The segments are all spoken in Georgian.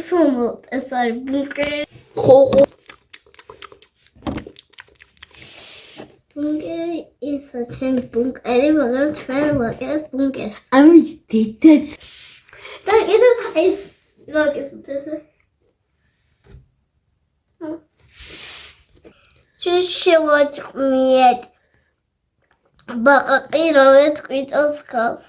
სულ ეს არის ბუნკერი. ბუნკერი ისა ჩემი ბუნკერი, მაგრამ ჩვენ ვაკეთებთ ბუნკერს. ამის დიდაც. და კიდევ ეს ვაკეთებთ ესე. შევაჭყნიეთ. ბაყაყი რომელიც ყვითელს ხავს.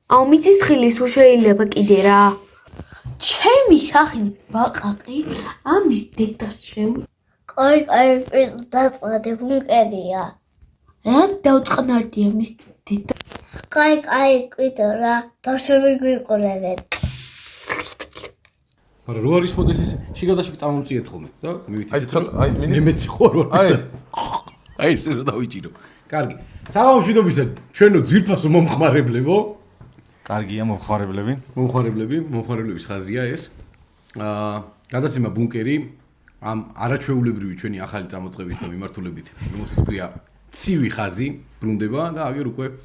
მიწის ხილი თუ შეიძლება კიდე რა. ჩემი სახით ბაყაყი ამის დედას კაი, დაწყნარდი ბუნკერია. რა დავწყნარდია მის დედა. კაი, კიდე რა, ბავშვები გვიყურებენ. მაგრამ რო არის მოდეს ეს შიგადაში წამომწიეთ ხოლმე და მივიდეთ ნემეცი ხო არ ვარ აი ეს რა დავიჭირო კარგი საბავშვიდობისა ჩვენო ძვირფასო მომხმარებლებო კარგია მომხმარებლების ხაზია ეს გადაცემა ბუნკერი ამ არაჩვეულებრივი ჩვენი ახალი წამოწყებით და მიმართულებით რომელსაც ქვია ცივი ხაზი ბრუნდება და აგერ უკვე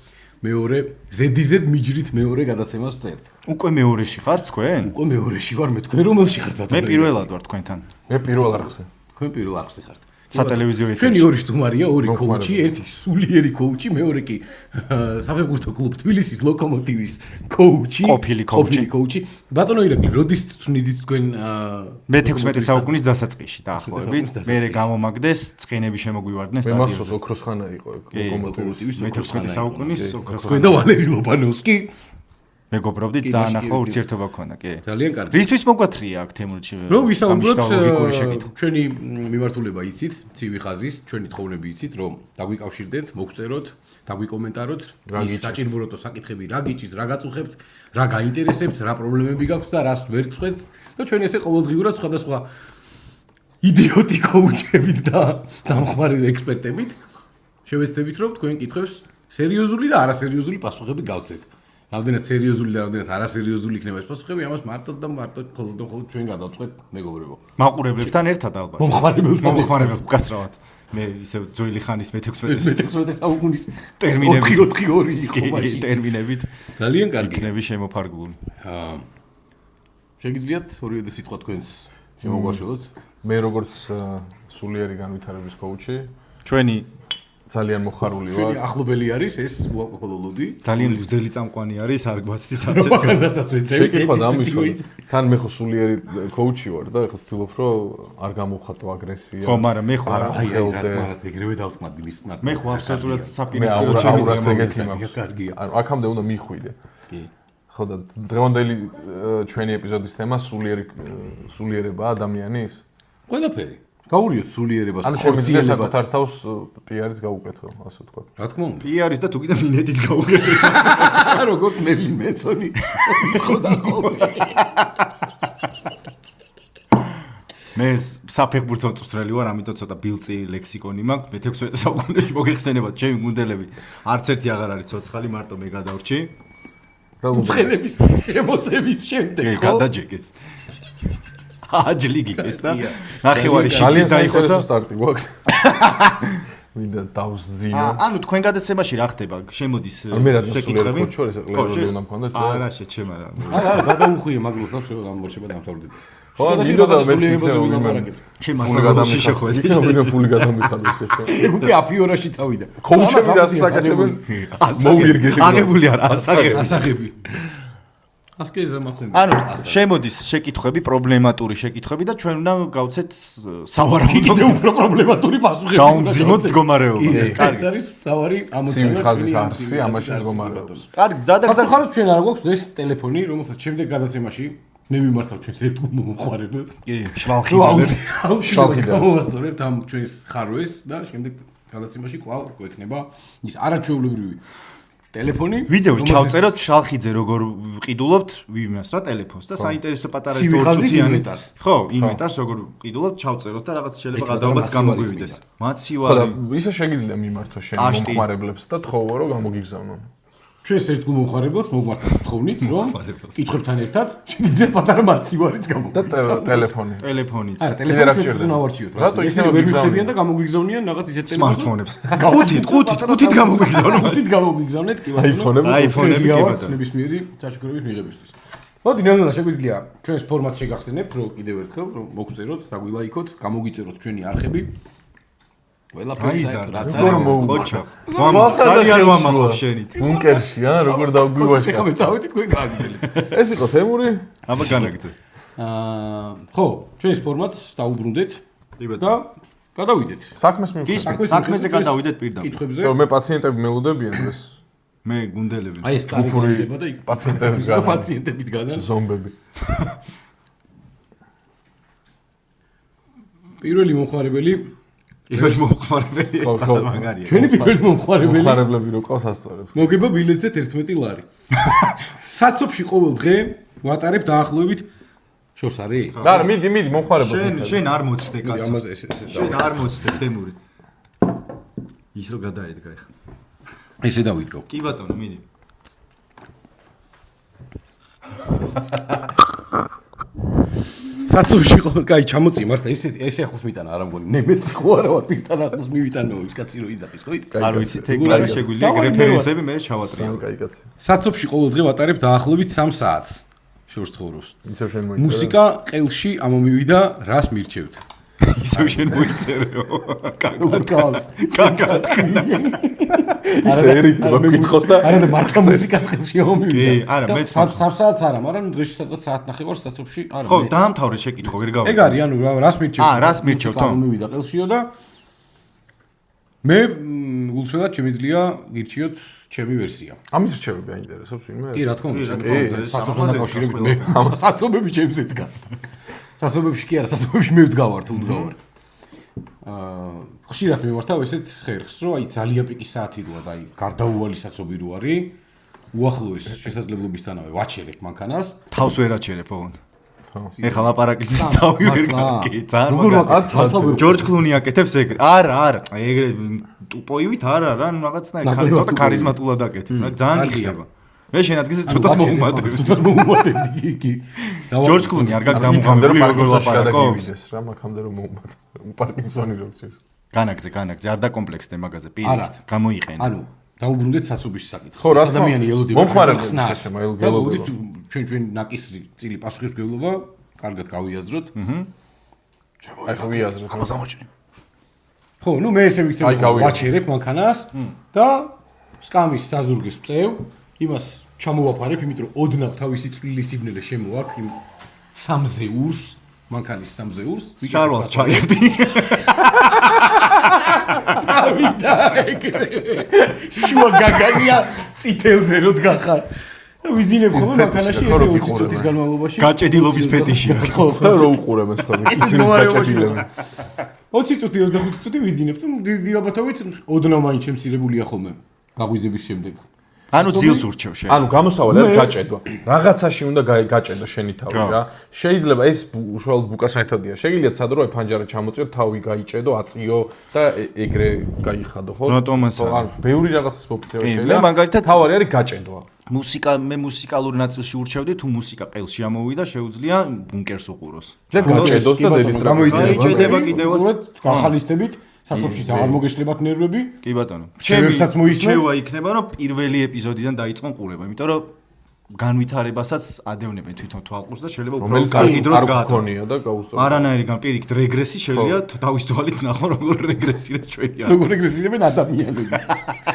მეორე ზედიზედ მიჯრით მეორე გადაცემას ვწერთ. უკვე მეორეში ხარ თქვენ? უკვე მეორეში ვარ მე თქვენ რომელში ხართ ბატონო? მე პირველად ვარ თქვენთან. მე პირველ არხზე. თქვენ პირველ არხზე ხართ. სატელევიზიო ეთერში. ჩვენი ორი სტუმარია, ორი კოუჩი, ერთი სულიერი კოუჩი, მეორე კი საფეხბურთო კლუბ თბილისის ლოკომოტივის კოუჩი. ყოფილი კოუჩი. ბატონო ირაკლი, როდის თვნიდით თქვენ მე-16 საუკუნის დასაწყისში დაახლოებით. მე გამომაგდეს, ცხენები შემოგვივარდნენ სტადიონზე. მე მახსოვს ოქროს ხანა იყო ლოკომოტივის მე-16 საუკუნის ოქროს ხანა. თქვენ და ვალერი ლობანოვსკი მეგობრობდით, ძალიან ახლა ურთიერთობა ქონდა, კი. ძალიან კარგი. რისთვის მოგვათრია აქ თემურჩი? რო ვისაუბროთ ჩვენი მიმართულება იცით, ცივი ხაზის, ჩვენი თხოვნები იცით, რომ დაგვიკავშირდეთ, მოგწეროთ, დაგვიკომენტაროთ, ის საჭიროებო საკითხები რა გიჭირთ, რა გაწუხებთ, რა გაინტერესებთ, რა პრობლემები გაქვთ და რას ვერ წყვეთ და ჩვენ ესე ყოველდღიურად სხვადასხვა იდიოტი კოუჩებით და დამხმარე ექსპერტებით შევეცდებით, რომ თქვენ კითხვებს სერიოზული და არასერიოზული პასუხები გავცეთ. რამდენად სერიოზული და რამდენად არასერიოზული იქნება ეს პასუხები, ამას მარტო მხოლოდ ჩვენ გადავწყვეტ მეგობრებო. მაყურებლებთან ერთად ალბათ. მომხმარებელს უკასრავად. მე ისე ძველი ხანის მე-16 საუკუნის ტერმინებით 4-4-2 იყო მაშინ. ტერმინებით ძალიან კარგი. იქნები შემოფარგლული. შეგიძლიათ ორივე სიტყვა თქვენს შემოგვაშველოთ? მე როგორც სულიერი განვითარების კოუჩი, ჩვენი ძალიან მოხარული ვარ. ჩვენი ახლობელი არის ეს უაყოფილო ლუდი. ძალიან მძდელი წამყვანი არის, არ გვაცდის არცერთ. მაგასაც ვეცევი. შეკითხვა დამისვა. თან მე ხო სულიერი კოუჩი ვარ და ეხლა ვთვლობ, რომ არ გამოვხატო აგრესია. ხო, მაგრამ მე ხო არა. აი რაც მაგათ ეგრევე დავწნადი მის ნართ. მე ხო აბსოლუტურად მე საპირისპირო ჩემს ეგეთი მაქვს. კარგია. ანუ აქამდე უნდა მიხვიდე. კი. ხო და დღევანდელი ჩვენი ეპიზოდის თემა სულიერება ადამიანის? ყველაფერი. გაურიოთ სულიერებას, ანუ შემიძლია საკუთარ თავს პიარიც გაუკეთო, ასე ვთქვა. რა თქმა უნდა. პიარის და თუ კიდე მინეტის გაუკეთეთ. როგორც მერლინ მენსონი ვითხოვდა ხოლმე. მე საფეხბურთო მწვრთნელი ვარ, ამიტომ ცოტა ბილწი ლექსიკონი მაქვს. მე-16 საუკუნეში მოგეხსენებათ, ჩემი გუნდელები არც ერთი აღარ არის ცოცხალი, მარტო მე გადავრჩი. და უცხენების შემოსების შემდეგ ხო? გადაჯეკეს. აჯლი გიგეს და ნახევარი შიცი დაიხოცა სტარტი გვაქვს. მინდა დავზინო. ანუ თქვენ გადაცემაში რა ხდება? შემოდის შეკითხები. კოჩი უნდა მქონდეს. არა, შეჩემა რა. არა, გადაუხვია მაგლოს და всё გამორჩება დამთავრდება. ხო, მინდა და მე შემაგადამში შეხვედი. ჩემო ფული გადამიხადოს ეს. უკვე აფიორაში წავიდა. კოუჩები რას საკეთებენ? მოუგირგეთ. აგებული არა, ასაღები. ასკეზა მახსენდა. ანუ შემოდის შეკითხვები, პრობლემატური შეკითხვები და ჩვენ უნდა გავცეთ სავარაუდო კიდევ უფრო პრობლემატური პასუხები. დაუმძიმოთ მდგომარეობა. კარგი. ეს არის თავარი ამოცანა. ცივი ხაზის არსი ამაში მდგომარეობს. კარგი, გზა და გზა. ახლა ჩვენ არ გვაქვს ეს ტელეფონი, რომელსაც შემდეგ გადაცემაში მე მიმართავ ჩვენს ერთგულ მომხმარებელს. კი, შვალხიდებს. შვალხიდებს. მოვასწორებთ ამ ჩვენს ხარვეს და შემდეგ გადაცემაში კვლავ გვექნება ის არაჩვეულებრივი ტელეფონი. ვიდეო ჩავწეროთ შალხიძე როგორ ვყიდულობთ ვიმას რა ტელეფონს და საინტერესო პატარა თორციანი. ხო, ინვენტარს როგორ ვყიდულობთ ჩავწეროთ და რაღაც შეიძლება გადაობაც გამოგვივიდეს. მაცივარი. ხო და ისე შეგიძლია მიმართო შენ მომხმარებლებს და თხოვო რომ გამოგიგზავნონ. ჩვენს ერთ გულმოხარებელს მოგმართავთ თხოვნით, რომ კითხებთან ერთად შეგიძლიათ პატარა მაცივარიც და გამოგიჩნდეთ. ტელეფონი. ტელეფონიც. არა, ტელეფონი ჩვენ ნავარჩიოთ. რატო ისინი ვერ მიგზავნიან? მიხდებიან და გამოგვიგზავნიან რაღაც ისეთ სმარტფონებს. ყუთით გამოგვიგზავნო. ყუთით გამოგვიგზავნეთ კი ბატონო. აიფონები კი ბატონო. ნებისმიერი ჩაჩქრების მიღებისთვის. მოდი ნელ-ნელა შეგვიძლია ჩვენს ფორმატს შეგახსენებთ, რომ კიდევ ერთხელ რომ მოგწეროთ და გვილაიქოთ, გამოგიწეროთ ჩვენი არხები. ყველაფერი რაც ხოჩა. ძალიან ვამაყობ შენით. ბუნკერში, როგორ დავგვიwashკა. ახლა მეწავედით თქვენ გააგრძელეთ. ეს იყო თემური. აბა განაგრძე. ხო, ჩვენს ფორმატს დაუბრუნდეთ და გადავიდეთ. საქმეს მივხვდი. გისმენთ, საქმეზე გადავიდეთ პირდაპირ. კითხვებზე. რომ მე პაციენტები მელოდებიან ეს მე გუნდელები. აი ეს ტარი გაიდება და იქ პაციენტები განან. პაციენტებით განან. ზომბები. პირველი მომხმარებელი პირველი მომხმარებელი ეცადა მაგარია. ჩვენი პირველი მომხმარებელი მომხმარებლები რო ყავს ასწორებს. მოგება ბილეთზე 11 ლარი. საცობში ყოველ დღე ვატარებ დაახლოებით შორს არის? არა, მიდი, მომხმარებელს. შენ არ მოცდე კაცო. ამაზე ეს შენ არ მოცდე თემური. ის რო გადაედგა ეხა. ესე დავიდგო. კი ბატონო, მიდი. საცობში ყოველ კაი ჩამოწი მართლა ესე ახლოს მიტანა არა მგონი ნემეცი ხო არა ვარ პირთან ახლოს მივიტანო ის კაცი რო იზახის ხო იცი? არ ვიცი თექნიკა შეგვიძლია რეფერენსები მე ჩავატრიალო. კაი კაცი. საცობში ყოველ დღე ვატარებ დაახლოებით 3 საათს. შორს ცხოვრობს. ისევ შენ მოიწერე. მუსიკა ყელში ამომივიდა, რას მირჩევთ? ისევ შენ მოიწერეო. უკავს. კაკას. ისე ერიდება გითხოს და არა და მარტო მუსიკას ყელში ამომივიდა. კი, არა, მე 3 საათს არა, მაგრამ დღეში სადღაც საათ ნახევარ საცობში არა. ხო, დაამთავრე შეკითხვა, ვერ გავიგე. ეგ არის, ანუ რას მირჩევთ? რას მირჩევთ? ამომივიდა ყელშიო და მე გულწრფელად შემიძლია გირჩიოთ ჩემი ვერსია. ამის რჩევები აინტერესებს ვინმე? კი, რა თქმა უნდა, კი, საცობთან დაკავშირებით მე საცობები ჩემზე დგას. საცობებში კი არა, საცობებში მე ვდგავარ თუ ვდგავარ. ხშირად მიმართავ ესეთ ხერხს, რომ აი ძალიან პიკის საათი როა და აი გარდაუვალი საცობი რო არის, უახლოეს შესაძლებლობისთანავე ვაჩერებ მანქანას. თავს ვერ აჩერებ ოღონდ. ეხლა ლაპარაკის თავი ვერ გაგი, ძალიან როგორ მაგარი. ჯორჯ კლუნი აკეთებს ეგრე. არა, ეგრე ტუპოივით არა, რა რაღაცნაირ ცოტა ქარიზმატულად აკეთებ. ძალიან გიხდება. მე შენ ადგილზე ცოტას მოუმატებ. ცოტა მოუმატებდი კი. ჯორჯ კლუნი არ გაქვს დამუღამებელი როგორ ლაპარაკობს. რა მაგამდე რომ მოუმატებ. პარკინსონი რო გწევს. განაგძე, არ დაკომპლექსდე მაგაზე პირიქით. გამოიყენე. ანუ დაუბრუნდეთ საცობის საკითხს. ხო, რა თქმა უნდა. ადამიანი ელოდება მომხმარებელს ხსნას. ესემა ელოდება. ჩვენ ნაკისრი წილი პასუხის გველობა, კარგად გავიაზროთ. აი ხო ვიაზროთ. ამას ამოჭრე. ხო, ნუ მე ესე ვიქცევ, ვაჩერებ მანქანას და სკამის საზურგეს ვწევ, იმას ჩამოვაფარებ, იმიტომ რომ ოდნავ თავისი წვრილი სიბნელე შემოაქ იმ სამზეურს, მანქანის სამზეურს, შარვალს ჩაერდი. წავიდა ეგრე. შუა გაგაგია წითელზე როც გახარ. და ვიზინებ ხოლმე მანქანაში ესე 20 წუთის განმავლობაში. გაჭედილობის ფეტიშია. ხო, და რო უყურებ ეს ხოლმე ისინი გაჭედილები. 20 წუთი 25 წუთი ვიზინებ და დილაბათობით ოდნავ მაინც შემცირებულია ხოლმე გაგვიზების შემდეგ. ანუ ძილს ურჩევ შენ. ანუ გამოსავალი არის გაჭედვა. რაღაცაში უნდა გაჭედო შენი თავი რა. შეიძლება ეს უშუალოდ ბუკას მეთოდია. შეგიძლიათ სადრო აი ფანჯარა ჩამოწიო, თავი გაიჭედო, აწიო და ეგრე გაიხადო, ხო? რატომაც არა. ანუ ბევრი რაღაცის მოფიქრება მე შეიძლება. მაგალითად თავი არის გაჭედვა. მე მუსიკალურ ნაწილში ურჩევდი, თუ მუსიკა ყელში ამოვიდა, შეუძლია ბუნკერს უყუროს. ჯერ გაჭედოს და დედის გამოიძინება კიდევაც გახალისდებით საცობშიც აღარ მოგეშლებათ ნერვები. კი ბატონო. ჩემებსაც მოისმენთ. შევა იქნება, რომ პირველი ეპიზოდიდან დაიწყონ ყურება, იმიტომ რომ განვითარებასაც ადევნებენ თვითონ თვალყურს და შეიძლება უფრო კარგი დროს გააკონია და გაუსწორო. არანაირი განპირიქით რეგრესი შეიძლება თავის თვალით ნახო როგორ რეგრესირებს ჩვენი არ. როგორ რეგრესირებენ ადამიანები.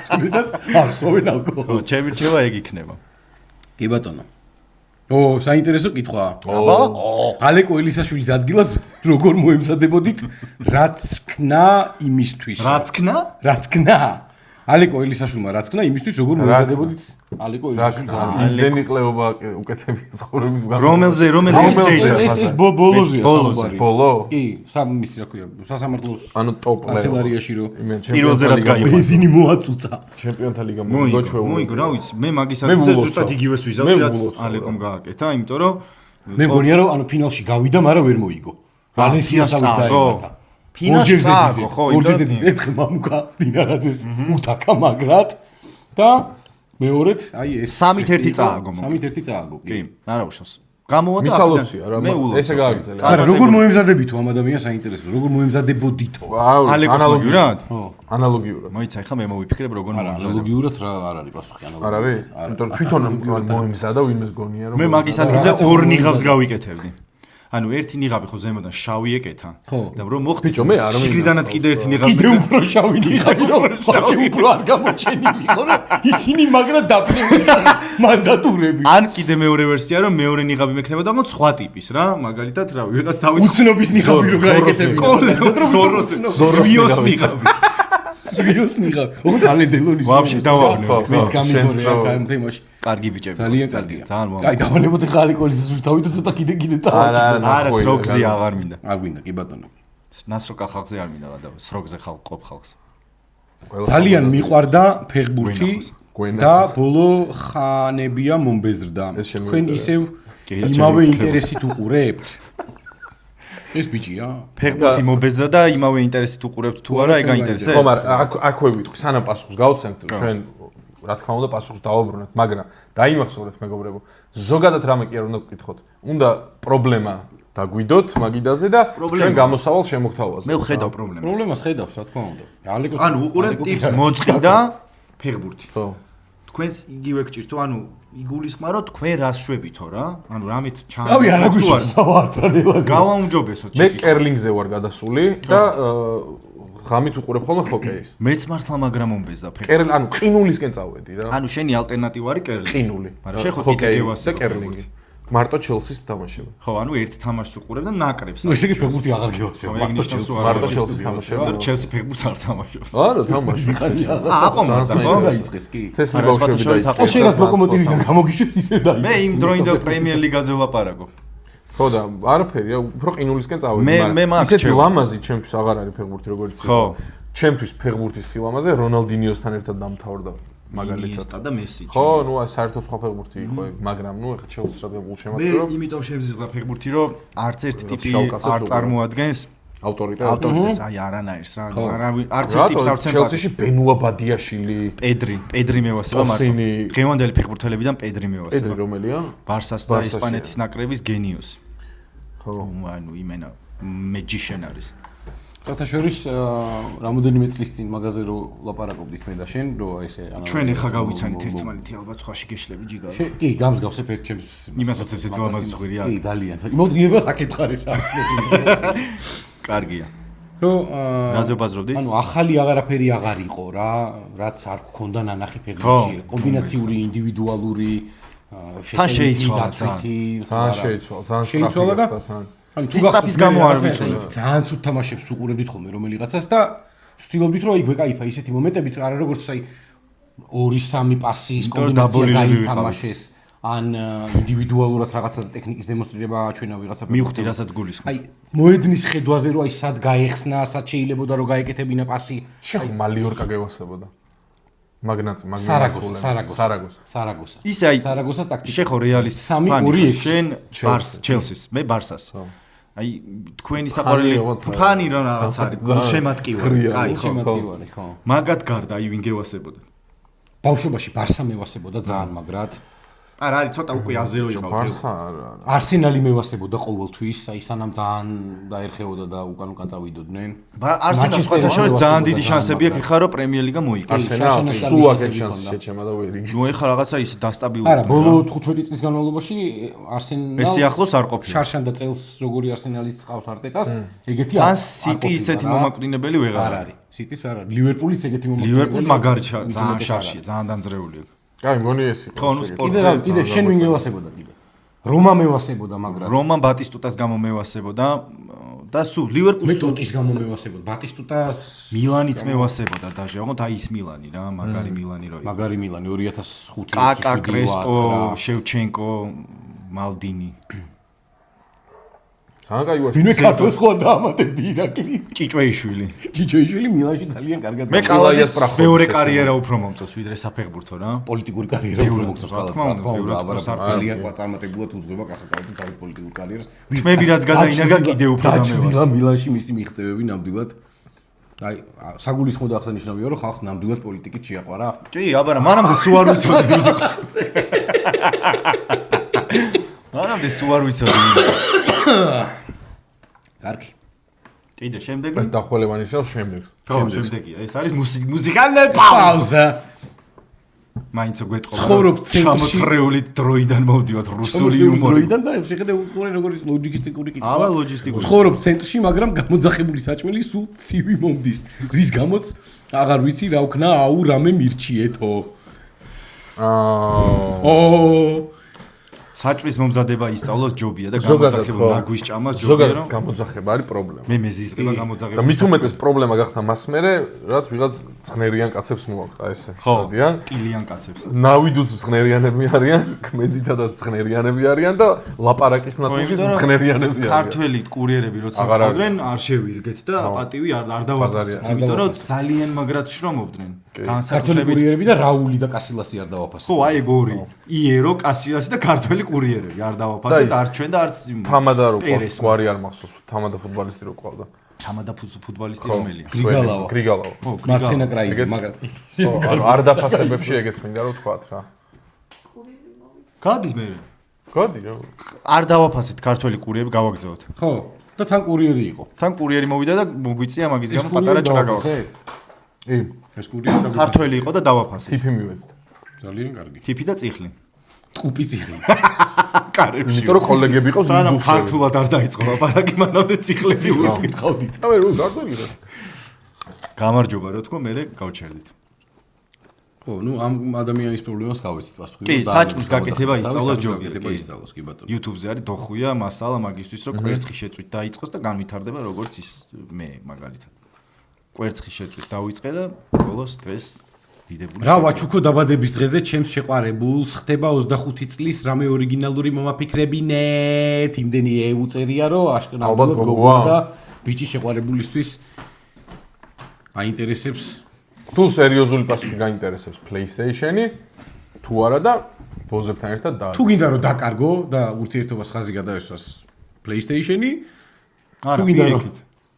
შესაძაც არ სვენ ალკოჰოლს. ჩემი რჩევა ეგ იქნება. კი ბატონო. საინტერესო კითხვაა. აბა? ალეკო ელისაშვილის ადგილას როგორ მოემზადებოდით რაც ქნა იმისთვის? რაც ქნა? ალეკო ელისაშვილმა რაც ქნა იმისთვის როგორ მოემზადებოდით? ალეკო ელისაშვილს იმდენი ყლეობა უკეთებია ცხოვრების გაგა. რომელზე ეს ბოლოზეა ბოლოზე. ბოლო? კი, სამის რა ქვია, სასამართლოს ანუ ტოპ კანცელარიაში რო პირველზე რაც გაიგო. ბენზინი მოაწუწა. ჩემპიონთა ლიგა მოიგო, რა ვიცი, მე მაგის ადგილზე ზუსტად იგივეს ვიზავდი, რაც ალეკომ გააკეთა, იმიტომ რომ მე მგონია რომ ანუ ფინალში გავიდა, მაგრამ ვერ მოიგო. ვალენსიასავით დაემართა. ფინალში წააგო, ხო, ორჯერ ერთხელ მამუკა დინარაძეს უთაკა მაგრად და მეორედ აი ეს 3-1 წააგო. 3-1 წააგო. კი, არა უშავს. გამოვადა მისალოცია რა, მე ულოცავ. ესე გააგრძელე. არა, როგორ მოემზადებითო ამ ადამიანს საინტერესო, როგორ მოემზადებოდითო. ანალოგიურად? ხო. ანალოგიურად. მოიცა, ხა მე მოვიფიქრებ როგორ არა, მომზადებ. ანალოგიურად რა არ არის პასუხი ანალოგიურად. არ არის? იმიტომ რომ თვითონ მოიმზადა ვინმეს გონია რომ მე მაგის ადგილზე ორ ნიღაბს გავიკეთებდი. ანუ ერთი ნიღაბი ხო ზემოდან შავი ეკეთა. და რომ მოხდი ბიჭო, მე არ მინდა. შიგნიდანაც კიდე ერთი ნიღაბი. კიდე უფრო შავი ნიღაბი რომ შავი უფრო არ გამოჩენილი ხო რა ისინი მაგრა დაფნევია მანდატურები ან კიდე მეორე ვერსია რომ მეორე ნიღაბი მექნებოდა მაგრამ სხვა ტიპის რა მაგალითად რა ვიღაც დავით უცნობის ნიღაბი რო გაიგეთები ზოროს ზვიოს ნიღაბი ზვიოს ნიღაბი ოღონდ ალედელონის ვაფშე დავავნე მეც გამიგორია კაი თემაში კარგი ბიჭები ძალიან კარგია ძალიან მოა კაი დავალებოდი ხალიკოლის თავით ცოტა კიდე არა არა სროგზე აღარ მინდა არ გვინდა კი ბატონო ნასროკა ხალხზე არ მინდა და სროგზე ხალხ ყოფ ხალხს ძალიან მიყვარდა ფეხბურთი გვენა და ბოლო ხანებია მომბეზრდა თქვენ ისევ იმავე ინტერესით უყურებთ ეს ბიჭია ფეხბურთი მომბეზრდა და იმავე ინტერესით უყურებთ თუ არა ეგ გაინტერესებს ხო მაგრამ აქვე ვიტყვი სანამ პასუხს გავცემთ ჩვენ რა თქმა უნდა პასუხს დავაბრუნებთ მაგრამ დაიმახსოვრეთ მეგობრებო ზოგადად რამე კი არ უნდა გკითხოთ უნდა პრობლემა დაგვიდოთ მაგიდაზე და ჩვენ გამოსავალ შემოგთავაზეთ მე ვხედავ პრობლემას ხედავს რა თქმა უნდა ანუ უყურებთ ტიპს მოწყიდა ფეხბურთი ხო თქვენს იგივე გჭირთო ანუ იგულისხმაროთ თქვენ რას შვებითო რა ანუ რამით რავი არა გვიშავარტრანელად გავაუმჯობესოთ მე კერლინგზე ვარ გადასული და ღამით უყურებ ხოლმე ჰოკეის მეც მართლა მაგრამ მომბეზდა კერლ ანუ ყინულისკენ წავედი რა ანუ შენი ალტერნატივა არის კერლინგი ყინული მაგრამ შეხო კიდევ კერლინგი მარტო ჩელსის თამაშები ხო ანუ ერთ თამაშს უყურებ და ნაკრებს ნუ ესე იგი ფეხბურთი აღარ გევასება მარტო ჩელსის თამაშები ჩელსი ფეხბურთს არ თამაშობს არა თამაშობს აყომარდა ხო გაიწყეს კი თესლი ბავშვები დაიწყეს შენ რას ლოკომოტივიდან გამოგიშვეს ისე დაიწყეს მე იმ დროინდელ პრემიერ ლიგაზე ვლაპარაკობ ხო და არაფერი რა უფრო ყინულისკენ წავედი მე მას ისეთი ლამაზი ჩემთვის აღარ არის ფეხბურთი როგორც ხო ჩემთვის ფეხბურთის სილამაზე რონალდინიოსთან ერთად დამთავრდა მაგალითად ინესტა და მესი ხო ნუ საერთოდ სხვა ფეხბურთი იყო მაგრამ ნუ ეხა ჩელსის რადგან გულ შემატრო მე იმიტომ შემზიზღა ფეხბურთი რომ არც ერთ ტიპი არ წარმოადგენს ავტორიტეტს აი არანაირს რა არც ერთ ტიპს არ ცემ ჩელსიში ბენუა ბადიაშვილი პედრი მევასება მარტო დღევანდელი ფეხბურთელებიდან პედრი მევასება პედრი რომელია ბარსას და ესპანეთის ნაკრების გენიოსი ხო ანუ იმენა მეჯიშენ არის ხათაშორის რამოდენიმე წლის წინ მაგაზე რო ლაპარაკობდით მე და შენ რო ესე ანუ ჩვენ ეხა გავიცანით ერთმანეთი ალბათ სხვაში გეშლები ჯიგა კი გამსგავსებ ერთ ჩემს იმასაც ესეთ ლამაზი ზღვირია კი ძალიან მოდიებას აკითხარეს კარგია რო რაზე ვბაზრობდით ანუ ახალი აღარაფერი აღარ იყო რა რაც არ გქონდა ნანახი ფეხბურთში კომბინაციური ინდივიდუალური თან შეიცვალა ძალიან შეიცვალა და სისტრაფის გამო არ ვიწვი ძალიან ცუდ თამაშებს უყურებდით ხოლმე რომელიღაცას და ვცდილობდით რომ იგვეკაიფა ისეთი მომენტებით რა არა როგორც აი 2-3 პასის კომბინაცია გაითამაშეს ან ინდივიდუალურად რაღაცა ტექნიკის დემონსტრირება აჩვენა ვიღაცა მივხვდი რასაც გულისხმობ აი მოედნის ხედვაზე რომ აი სად გაეხსნა სად შეიძლებოდა რომ გაეკეთებინა პასი შეხ მალიორკა გევასებოდა მაგნაცი სარაგოსა ისე აი სარაგოსას ტაქტიკა შეხო რეალის ფანი შენ ჩელსის მე ბარსას აი თქვენი საყვარელი ფანი რა რაღაც არის შემატკივარი აი ხო მაგათ გარდა აი ვინ გევასებოდა ბავშვობაში ბარსა მევასებოდა ძალიან მაგრად არა არის ცოტა უკვე აზერო იყო ბარსა არსენალი მევასებოდა ყოველთვის აი სანამ ძალიან დაერხეოდა და უკან წავიდოდნენ არსენალს სხვათა შორის ძალიან დიდი შანსები აქვს ეხლა რომ პრემიერ ლიგა მოიგო არსენალს სულ აქეთ შანსი შეჩემა და ვერიგე ნუ ეხლა რაღაცა ის დასტაბილურდა არა ბოლო 15 წლის განმავლობაში არსენალს ეს ახლოს არ ყოფილა შარშან და წელს როგორი არსენალის ყავს არტეტას ეგეთი ან სიტი ისეთი მომაკვდინებელი ვეღარ არის სიტის არ არის ლივერპულიც ეგეთი მომაკვდინებელი ლივერპული მაგარი ძალიან შარშია ძალიან დამძრეული კაი მგონი ეს იყო ხო ნუ სპორტზე კიდე შენ ვინ მევასებოდა კიდე რომა მევასებოდა მაგრამ რომა ბატისტუტას გამო მევასებოდა და სულ ლივერპულს მე ტოტის გამო მევასებოდა ბატისტუტას მილანიც მევასებოდა დაჟე ოღონდ აი ის მილანი რა მაგარი მილანი რო იყო მაგარი მილანი 2005 კაკა კრესპო შევჩენკო მალდინი სანაკაი ვინმე ქართულს ხო დაამატებდი ირაკლი ჭიჭვეიშვილი მილანში ძალიან კარგად მე კალაძეს მეორე კარიერა უფრო მომწონს ვიდრე საფეხბურთო რა პოლიტიკური კარიერა უფრო მომწონს ძალიან კვატარმატებულად უძღვება კახაკალაძე თავის პოლიტიკურ კარიერას თმები რაც გადაინაგა კიდე უფრო დამევას მილანში მისი მიღწევები ნამდვილად აი, საგულისხმოდ აღსანიშნავია, რომ ხალხს ნამდვილად პოლიტიკით შეაყვარა. კი, აბა, მანამდე სულ არ ვიცოდი. მანამდე სულ არ ვიცოდი. კარგი. კიდე შემდეგი? ეს დახველება ნიშნავს შემდეგს. შემდეგია. ეს არის მუსიკალური პაუზა. მაინც გვეტყობა. ცხოვრობ ცენტრში. ჩამოთრეული დროიდან მოვდივართ რუსული იუმორი. დროიდან და შეხედე უყურე როგორი ლოჯისტიკური კითხვა. აბა, ლოჯისტიკური. ცხოვრობ ცენტრში, მაგრამ გამოძახებული საჭმელი სულ ცივი მომდის. რის გამოც აღარ ვიცი რა ვქნა, აუ რამე მირჩიეთო. საჭმლის მომზადება ისწავლოს ჯობია და გამოძახება რა გვისჭამას ჯობია ზოგადად რომ გამოძახება არის პრობლემა. მე მეზიზღება გამოძახება. და მით უმეტეს პრობლემა გახდა მას მერე, რაც ვიღაც ცხნერიან კაცებს მოაქვს, აი ესე. ხო, ტილიან კაცებს. ნავიდუც ცხნერიანები არიან, კმედითადაც ცხნერიანები არიან და ლაპარაკის ნაწილშიც ცხნერიანები არიან. ქართველი კურიერები როცა ყავდნენ, არ შევირგეთ და პატივი არ დავაფასეთ, იმიტომ რომ ძალიან მაგრად შრომობდნენ. ქართველი კურიერები და რაული და კასილასი არ დავაფასე. ხო, აი ეგ ორი. იერო, კასილასი და ქართველი კურიერები არ დავაფასეთ, არ ჩვენ და არც თამადა რო ყავს, გვარი არ მახსოვს, თამადა ფუტბოლისტი რო ყავდა. თამადა ფუტბოლისტი რომელია? გრიგალავა. მარცხენა კრაიზე, მაგრამ არ დაფასებებში ეგეც მინდა რომ თქვათ რა. გადის მე. გადი რა. არ დავაფასეთ ქართველი კურიერი გავაგზავნოთ. ხო, და თან კურიერი იყო. თან კურიერი მოვიდა და მოგვიწია მაგის გამო პატარა ჭრა გავაკეთე. ეს კურიერი და ქართველი იყო და დავაფასეთ. ტიპი მივეცდა. ძალიან კარგი. ტიპი და წიხლი. ტყუპი ციხლი. კარებში. იმიტომ რომ კოლეგები ყავს სანამ ქართულად არ დაიწყო ლაპარაკი, მანამდე ციხლები უვიფკითხავდით. და მე რო ქართველი რა. გამარჯობა რა თქო, მე გავჩერდით. ხო, ნუ ამ ადამიანის პრობლემას გავეცით პასუხი. კი, საჭმლის გაკეთება ისწავლოს ჯობია. გაკეთება ისწავლოს, კი ბატონო. YouTube-ზე არის დოხვია მასალა მაგისთვის, რომ კვერცხი შეწვით დაიწყოს და განვითარდება როგორც ის მე მაგალითად. კვერცხი შეწვით დავიწყე და ბოლოს დღეს დიდებული. რა ვაჩუქო დაბადების დღეზე ჩემს შეყვარებულს ხდება 25 წლის რამე ორიგინალური მომაფიქრებინეთ. იმდენი ეუწერია რომ აშკარად გოგოა და ბიჭი შეყვარებულისთვის აინტერესებს. თუ სერიოზული პასუხი გაინტერესებს PlayStation-ი, თუ არა და ბოზებთან ერთად და თუ გინდა რომ დაკარგო და ურთიერთობას ხაზი გადაესვას PlayStation-ი, თუ გინდა რომ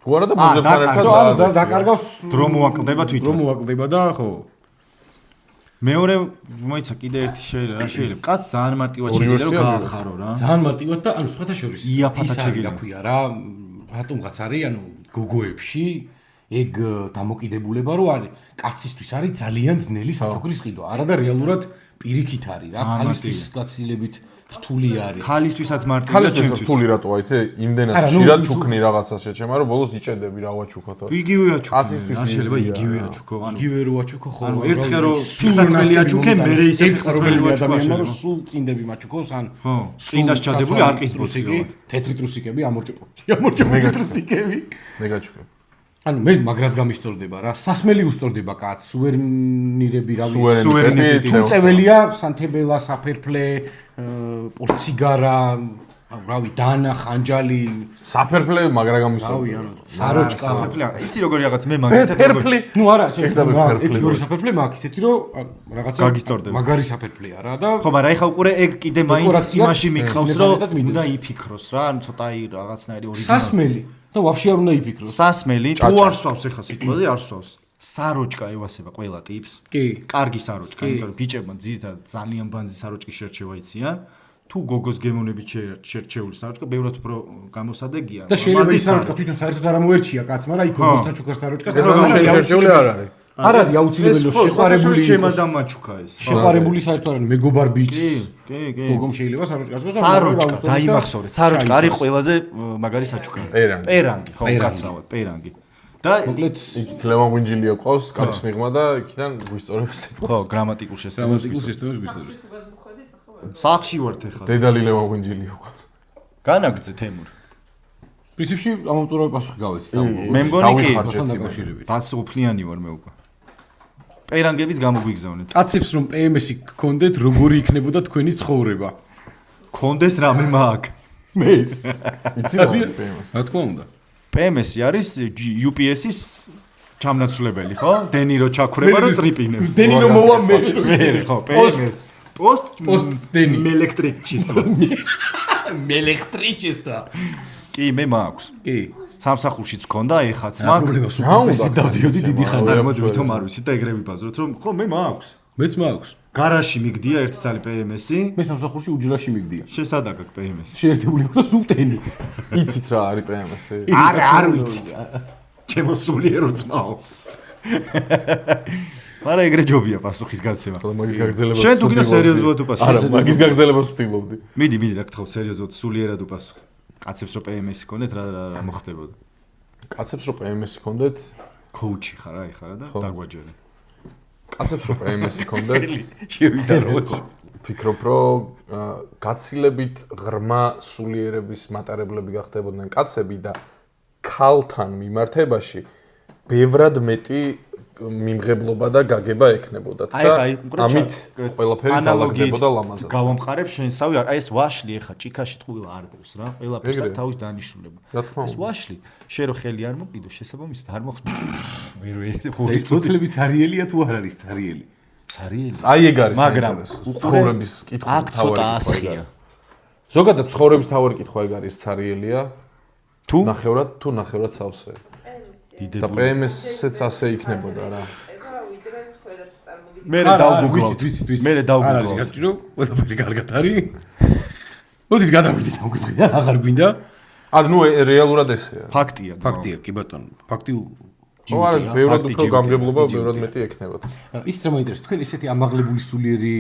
თუ არა და ბოზებთან ერთად და დაკარგავს დრო მოაკლდება თვითონ. დრო მოაკლდება და ხო. მეორე მოიცა კიდე ერთი შეიძლება. კაც ძალიან მარტივად შეიძლება რომ გაახარო რა. ძალიან მარტივად და ანუ სხვათა შორის იაფათად შეგიძლია. რა ქვია რა, რატომღაც არის ანუ გოგოებში ეგ დამოკიდებულება რო არის კაცისთვის არის ძალიან ძნელი საჩუქრის ყიდვა. არა და რეალურად პირიქით არის რა, ხალისთვის გაცილებით რთული არის. ხალისთვისაც მარტივია ხალისთვის რთული რატოა იცი? იმდენად ხშირად ჩუქნი რაღაცას შეჩემა რომ ბოლოს იჭედები რა ვაჩუქოთ. იგივეა ჩუქო. კაცისთვის შეიძლება იგივეა ჩუქო. ანუ იგივე რო ვაჩუქო ხო. ანუ ერთხელ რო სიცოცხლე აჩუქე, მერე ისე სიცოცხლე ადამიანი რომ სულ წინდები მაჩუქოს ან წინდას ჩადებული არყის ბრუსიკები, თეთრი ტრუსიკები ამორჭო ტრუსიკები. მე გაჩუქე. ანუ მე მაგრად გამისტორდება რა, სასმელი უსტორდება კაც, სუვენირები რა ვიცი, სუვენირები, წეველია, სანთებელა, საფერფლე, პორციგარა, რავი, დანა, ხანჯალი, საფერფლე მაგრა გამისტორდება. რავი, ანუ საროჭკა, საფერფლე, იცი როგორი რაღაც მე მაგათად ფერფლი. ნუ არა, შეიძლება ერთი ორი საფერფლე მაქვს, ისეთი რომ რაღაცა გაგისტორდება. მაგარი საფერფლეა რა და ხო, მაგრამ ეხა უყურე ეგ კიდე მაინც იმაში მიყავს რომ უნდა იფიქროს რა, ანუ ცოტა რაღაცნაირი ორიგინალი. სასმელი და ვაფშე არ უნდა იფიქროს. სასმელი თუ არ სვავს ეხა სიტყვაზე არ სვავს. საროჭკა ევასება ყველა ტიპს. კი. კარგი საროჭკა, იმიტომ რომ ბიჭებმა ძირითადად ძალიან ბანძი საროჭკის შერჩევა იციან. თუ გოგოს გემოვნებით შერჩეული საროჭკა ბევრად უფრო გამოსადეგია. და შეიძლება ის საროჭკა თვითონ საერთოდ არ ამოერჩია კაცმა რა, იქ გოგოსთან ჩუქარ საროჭკას. შერჩეული არ არის. არ არის აუცილებელი შეყვარებული ჩემად ამაჩუქა ეს. შეყვარებული საერთოდ არ არის მეგობარ ბიჭს. კი. გოგომ შეიძლება საროჭკას გოს. საროჭკა დაიმახსოვრეთ. საროჭკა არის ყველაზე მაგარი საჩუქარი. პერანგი. ხო, კაცრავად, პერანგი. და მოკლედ იქით ლევან გვინჯილია ყავს, კაცის მიღმა და იქიდან გვისწორებს. ხო, გრამატიკულ შესწავლას. სისტემას გვისწორებს. სახში ვართ ეხლა. დედალი ლევან გვინჯილია ყავს. განაგძე თემურ. პრინციპში ამომწურავი პასუხი გავეცით. მე მგონი კი, დაკავშირებით. დაცოფლიანი ვარ მე უკვე. პერანგების გამოგვიგზავნეთ. კაცებს რომ PMS-ი გქონდეთ, როგორი იქნებოდა თქვენი ცხოვრება? კონდეს რამე მაგ. მეც. იცი რა PMS? რა თქმა უნდა. PMS-ი არის UPS-ის ჩამნაცვლებელი, ხო? დენირო ჩაქვრება რომ წრიპინებს. დენირო მოვა მე. მე ხო, PMS. Post დენი. Electric чисто. Electricista. კი, მე მაქვს. კი. სამსახურშიც მქონდა, ეხაც რა მაგ. პრობლემა სუპერმარკეტში დავდიოდი დიდი ხანი. არა, მოდი ვითომ არ ვიცით და ეგრე ვიბაზროთ, რომ ხო მე მაქვს. მეც მაქვს. გარაჟში მიგდია ერთი წალი PMS-ი. მე სამსახურში უჯრაში მივდია. შესადა გაქვს PMS-ი. შეერთებული მოხდა სულტენი. იცით რა არის PMS-ი? არ ვიცით. ჩემო სულიერ ძმაო. მაგრამ ეგრე ჯობია პასუხის გაცემა. ხო, მაგის გაგრძელებას. შენ თუ გინდა სერიოზულად უპასუხო. არა, მაგის გაგრძელებას ვთილობდი. მიდი, რა გთხოვ, სერიოზულად, სულიერად უპასუხო. კაცებს რო PMS-ი ქონდეთ, რა მოხდებოდა? კაცებს რო PMS-ი ქონდეთ, კოუჩი ხარ აი ხარა და დაგვაჯერე. კაცებს რო PMS-ი ქონდეთ, შევიდა როში. ფიქრობ, რომ გაცილებით ღრმა სულიერების მატარებლები გახდებოდნენ კაცები და ქალთან მიმართებაში ბევრად მეტი მიმღებლობა და გაგება ექნებოდათ და ამით ყველაფერი დაალაგდებოდა ლამაზად. გავამყარებ შენსავი არ, აი ეს ვაშლი ეხა ჭიქაში ტყუილ არ დევს რა, ყველაფერს აქვს თავის დანიშნულება. ეს ვაშლი, შენ რო ხელი არ მოკიდო, შესაბამისად არ მოხდა. ეს წუთლები цаრიელია თუ არ არის цаრიელი? цаრიელი. აი ეგ არის მაგრამ ცხოვრების კითხვა აქ ცოტა ასხია. ზოგადად ცხოვრების თავი კითხვა ეგ არის цаრიელია თუ ნახევრად სავსე. და PMS-იც ასე იქნებოდა რა. მე დავგუგლავთ. მე დავგუგლავთ. არ არის გაჭირო, ყველაფერი კარგად არის. მოდით გადავიდეთ ამ კითხვიდან, აღარ გვინდა. არა, ნუ რეალურად ესეა. ფაქტია. ფაქტია, კი ბატონო. ფაქტი ხო, არა, ბევრად უფრო გამგებლობა, ბევრად მეტი ექნებოდა. ის რა მაინტერესებს, თქვენ ესეთი ამაღლებული სულიერი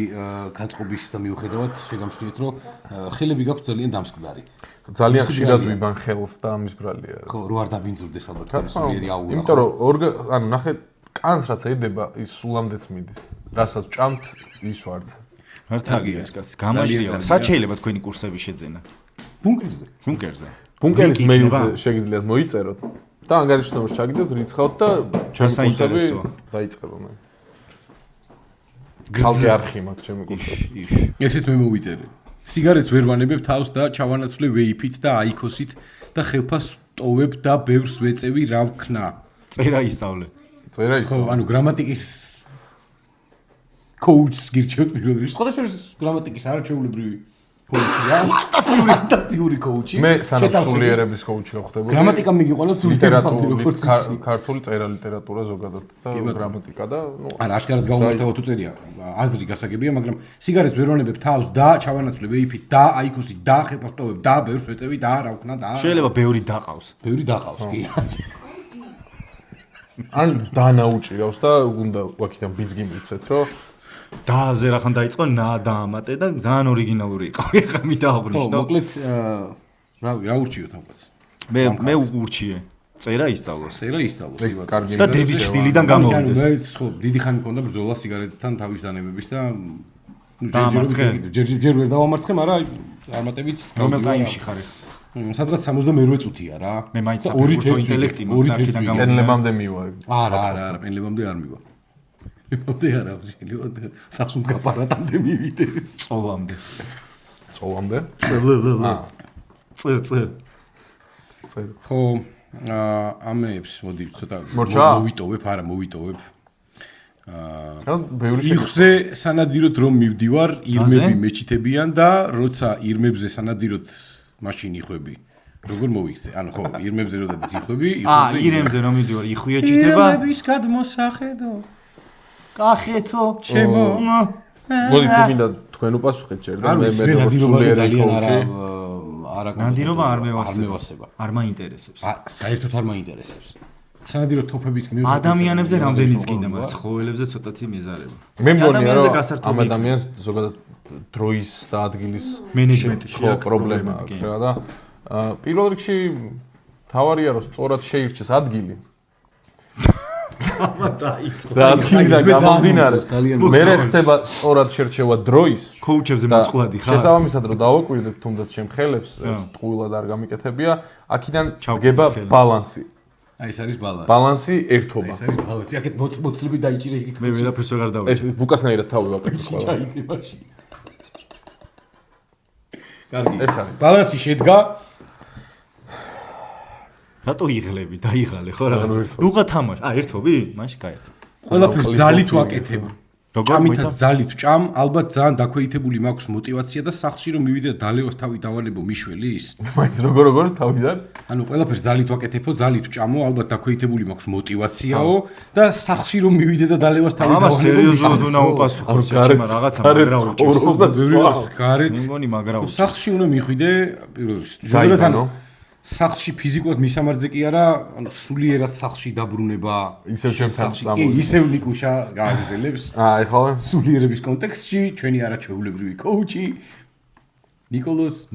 განწყობის და მიუხედავად შეგამსწრეთ, რომ ხელები გაქვთ ძალიან დამსკვდარი. ძალიან ხშირად ვიბან ხელს და ამის ბრალია. ხო, რო არ დაბინძურდეს ალბათ თქვენ სულიერი აურა. იმიტომ რომ ანუ ნახეთ, კანს რაც ედება, ის სულამდეც მიდის. რასაც ჭამთ, ის ვართ. მართალია ეს კაცი, გამაჟდია. სად შეიძლება თქვენი კურსები შეძენა? ბუნკერზე. ბუნკერის მეილზე შეგიძლიათ მოიწეროთ. და ანგარიშნობას ჩაგიდოთ, რიცხავთ და ჩემი კურსები დაიწყება მე. გრძელი არხი მაქვს ჩემი კურსები. ესეც მე მოვიწერე. სიგარეტს ვერ ვანებებ თავს და ჩავანაცვლე ვეიფით და აიქოსით და ხელფას ტოვებ და ბევრს ვეწევი რა ვქნა. წერა ისწავლე. ხო, ანუ გრამატიკის კოუჩს გირჩევთ პირველ რიგში. სხვადასხვა გრამატიკის არაჩვეულებრივი კოუჩია. ფანტასტიკური კოუჩი. მე სანაცვლიერების კოუჩი ხდებოდი. გრამატიკა მიგიყვანოთ ლიტერატურული ქართული წერა ლიტერატურა ზოგადად და გრამატიკა და ნუ არა აშკარად გაუმართავოთ თუ წერია. აზრი გასაგებია, მაგრამ სიგარეტს ვერ ვანებებ თავს და ჩავანაცვლე ვეიფით და აიქოსით და ხელფას ტოვებ და ბევრს ვეწევი და რა ვქნა და შეიძლება ბევრი დაყავს. ბევრი დაყავს კი. ან დანაუჭირავს და უნდა ვაქიდან ბიძგი მიცეთ, რომ დააზე რახან დაიწყო დაამატე და ძალიან ორიგინალური იყო. ეხა მიდააღვნიშნო. ხო, მოკლედ რა ურჩიოთ ამ კაცს? მე ურჩიე. წერა ისწავლოს. წერა ისწავლოს. კარგი და დედის ჭდილიდან გამოვიდეს. მე ხო, დიდი ხანი მქონდა ბრძოლა სიგარეტთან თავის დანებების და ჯერ ვერ დავამარცხე, მაგრამ წარმატებით რომელ ტაიმში ხარ ეხა? სადღაც 62 წუთია რა. მე მაინც საფეხბურთო ინტელექტი მაქვს აქედან გამოვიდა. პენლებამდე მივა. არა, პენლებამდე არ მივა. პენლებამდე არა, შეიძლება სასუნთ გაპარატამდე მივიდეს. წოვამდე. ხო, ამეებს მოდი ცოტა მოვიტოვებ. იხზე სანადიროდ რომ მივდივარ, ირმები მეჩითებიან და როცა ირმებზე სანადიროდ მაშინ იხვები. როგორ მოიქცე? ანუ ხო, ირმებზე როდესაც იხვები, ირემზე რომ მივდივარ, იხვია ჭითება. ირმების გადმოსახედო. კახეთო, ჩემო. მოდი თუ მინდა თქვენ უპასუხეთ ჯერ და მე ნადირობაზე არა ნადირობა არ მევასება. არ მაინტერესებს. საერთოდ არ მაინტერესებს. სანადირო თოფების მიუხედავად ადამიანებზე რამდენიც გინდა, მაგრამ ცხოველებზე ცოტათი მეზარება. მე მგონია რომ ამ ადამიანს ზოგადად დროის და ადგილის მენეჯმენტი პრობლემა აქვს რა და პირველ რიგში თავარია რომ სწორად შეირჩეს ადგილი. და ადგილიდან გამომდინარე მე ხდება სწორად შერჩევა დროის კოუჩებზე მოწყვლადი ხარ შესაბამისად რომ დავაკვირდებ თუნდაც ჩემ ხელებს ეს ტყუილად არ გამიკეთებია აქედან დგება ბალანსი აი ეს არის ბალანსი ბალანსი ერთობა ეს არის ბალანსი აქეთ მოცლები დაიჭირე იქით მე ვერაფერს ვერ დავი ეს ბუკასნაირად თავი ვაკეთებ ჩაიდე მაშინ კარგი ეს არის ბალანსი შედგა რატო იღლები დაიღალე ხო რა ნუღა თამაშ ერთობი მაშინ გაერთო ყველაფერს ძალით ვაკეთებ ჭამითაც ძალით ჭამ, ალბათ ძალიან დაქვეითებული მაქვს мотиваცია და სახლში რომ მივიდე და დალევას თავი დავალებო მიშველის. მაინც როგორ თავიდან? ანუ ყველაფერს ძალით ვაკეთებო, ძალით ჭამო, ალბათ დაქვეითებული მაქვს мотиваციაო და სახლში რომ მივიდე და დალევას თავი მამა დავალებო. სერიოზულად უნდა უპასუხო, შეჭმა რაღაცა მაგრა უჭერს და გარეთ მეგონი მაგრა უჭერს. სახლში უნდა მიხვიდე პირველ რიგში. ზოგადად ანუ სახლში ფიზიკურად მისამართზე კი არა, ანუ სულიერად სახლში დაბრუნება, ისევ ჩემთან კი, წამოვიდა. ისევ ნიკუშა გააგრძელებს. ეხლა სულიერების კონტექსტში ჩვენი არაჩვეულებრივი კოუჩი ნიკოლოს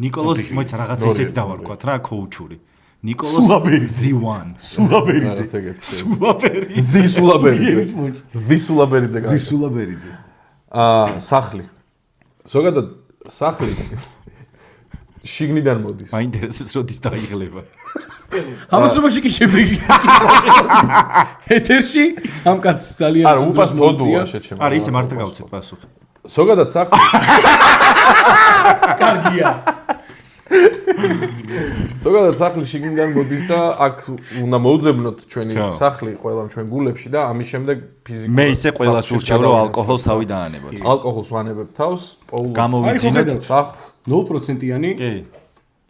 მოიცა რაღაცა ისეთი დავარქვათ რა, კოუჩური. ნიკოლოს სულაბერიძე. the one. სულაბერიძე. ვისულაბერიძე სულაბერიძე. სახლი. ზოგადად სახლი შიგნიდან მოდის. მაინტერესებს როდის დაიღლება. ამასობაში კი შემდეგი. ეთერში ამ კაცს ძალიან არა, უპას მოდუა შეჩემ. არა, ისე მარტო გავუცეთ პასუხი. ზოგადად სახლი კარგია. ზოგადად სახლი შიგნიდან მოდის და აქ უნდა მოუძებნოთ ჩვენი სახლი ყველა ჩვენ გულებში და ამის შემდეგ ფიზიკურად მე ისე ყველას ურჩევ რომ ალკოჰოლს თავი დაანებოთ. ალკოჰოლს ვანებებ თავს, გამოვიძინოთ სახლს 0%-იანი. კი.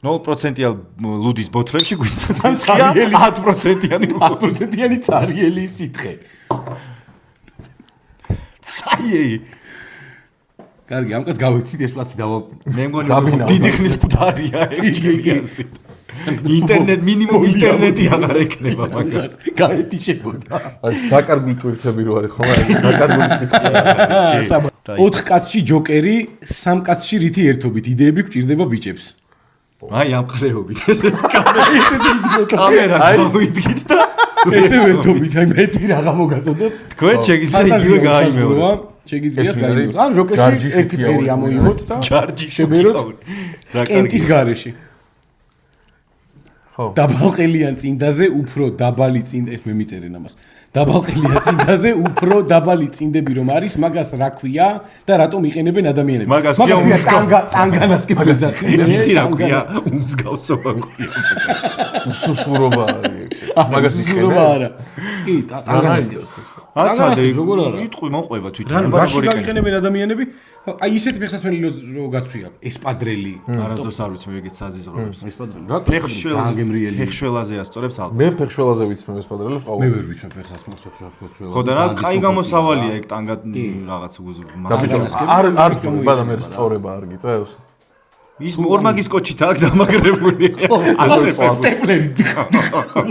0%-იან ლუდის ბოთლებში გვიცած 10%-იანი 10%-იანი цаრიელი სითხე. წაიე. კარგი, ამ კაც გავიცით ეს პლაცი დავა. მე მგონი დიდი ხნის ფუტარია ეგ. ინტერნეტ მინიმუმ ინტერნეტი აღარ ექნება მაგას. გაეთიშებოდა. აი დაკარგული ტვირთები რო არის ხო? აი დაკარგული ტვირთები. 4 კაცში ჯოკერი, 3 კაცში რითი ერთობით იდეები გვჭირდება ბიჭებს. აი ამ ყრეობით ეს კამერა გავიდგით და ესე ერთობით, აი მეტი რაღა მოგაწოდოთ. თქვენ შეგიძლიათ იგივე გაიმეოროთ. შეგიძლიათ გაიმეოროთ. ან როკერში ერთი ფერი ამოიღოთ და ჯარჯი შებეროთ კენტის გარეში. ხო. დაბალყელიან წინდაზე უფრო დაბალი წინ ეს მე მიწერენ ამას. დაბალყელიან წინდაზე უფრო დაბალი წინდები რომ არის, მაგას რა ქვია და რატომ იყენებენ ადამიანები? მაგას ქვია ტანგანას კი ფეძახი. იცი რა ქვია? უმსგავსობა ქვია. უსუსურობა არის. მაგას ისურობა არა. კი, ტანგანას კი. აცადე როგორ არა? იტყვი მოყვება თვითონ. რაში გაიყენებენ ადამიანები? აი ისეთი ფეხსაცმელი რო გაცვია, ესპადრელი. არასდროს არ ვიცი მე ეგეთ საზიზღრებს. ესპადრელი. რა ფეხშველაზე ასწორებს ალკო. მე ფეხშველაზე ვიცმევ ესპადრელებს ყოველ. მე ვერ ვიცმე ფეხსაცმელს ფეხშველაზე. ხო და რა კაი გამოსავალია ეგ ტანგად რაღაც და ბიჭო არ სწორება და მე სწორება არ გიწევს. ის ორმაგის კოჩით აქ დამაგრებული. სტეპლერი.